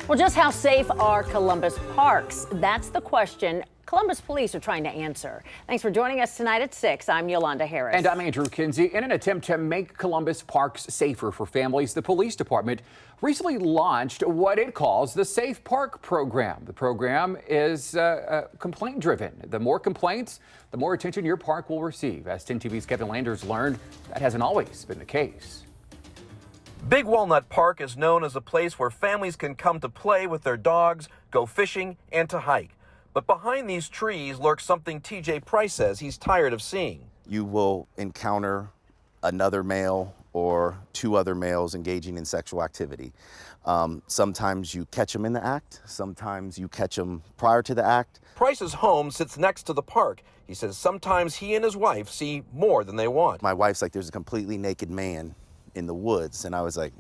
Well, just how safe are Columbus parks? That's the question Columbus police are trying to answer. Thanks for joining us tonight at 6. I'm Yolanda Harris. And I'm Andrew Kinsey. In an attempt to make Columbus parks safer for families, the police department recently launched what it calls the Safe Park program. The program is complaint driven. The more complaints, the more attention your park will receive. As 10 TV's Kevin Landers learned, that hasn't always been the case. Big Walnut Park is known as a place where families can come to play with their dogs, go fishing, and to hike. But behind these trees lurks something TJ Price says he's tired of seeing. You will encounter another male or two other males engaging in sexual activity. Sometimes you catch them in the act. Sometimes you catch them prior to the act. Price's home sits next to the park. He says sometimes he and his wife see more than they want. My wife's like, there's a completely naked man in the woods. And I was like,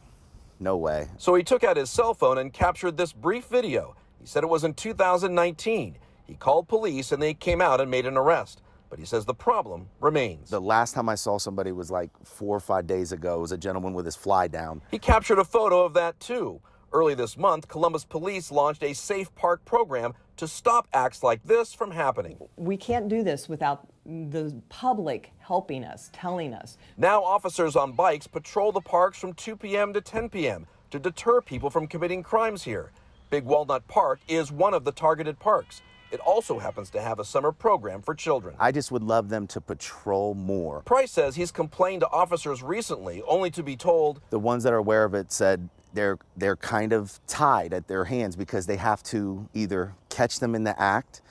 no way. So he took out his cell phone and captured this brief video. He said it was in 2019. He called police and they came out and made an arrest. But he says the problem remains. The last time I saw somebody was like 4 or 5 days ago. It was a gentleman with his fly down. He captured a photo of that too. Early this month, Columbus Police launched a Safe Park program to stop acts like this from happening. We can't do this without the public helping us, telling us. Now officers on bikes patrol the parks from 2 p.m. to 10 p.m. to deter people from committing crimes here. Big Walnut Park is one of the targeted parks. It also happens to have a summer program for children. I just would love them to patrol more. Price says he's complained to officers recently, only to be told the ones that are aware of it said they're kind of tied at their hands because they have to either catch them in the act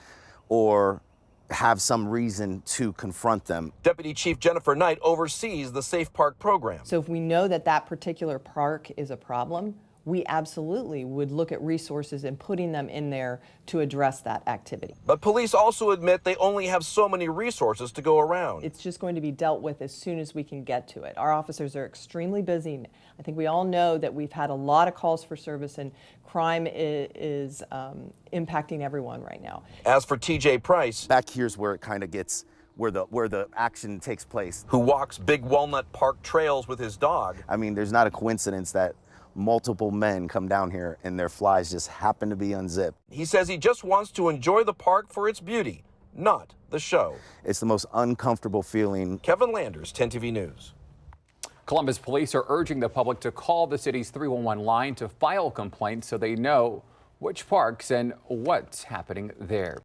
or have some reason to confront them. Deputy Chief Jennifer Knight oversees the Safe Park program. So if we know that that particular park is a problem, we absolutely would look at resources and putting them in there to address that activity. But police also admit they only have so many resources to go around. It's just going to be dealt with as soon as we can get to it. Our officers are extremely busy. I think we all know that we've had a lot of calls for service and crime is impacting everyone right now. As for TJ Price, back here's where it kind of gets where the action takes place. Who walks Big Walnut Park trails with his dog. I mean, there's not a coincidence that multiple men come down here and their flies just happen to be unzipped. He says he just wants to enjoy the park for its beauty, not the show. It's the most uncomfortable feeling. Kevin Landers, 10 TV News. Columbus police are urging the public to call the city's 311 line to file complaints so they know which parks and what's happening there.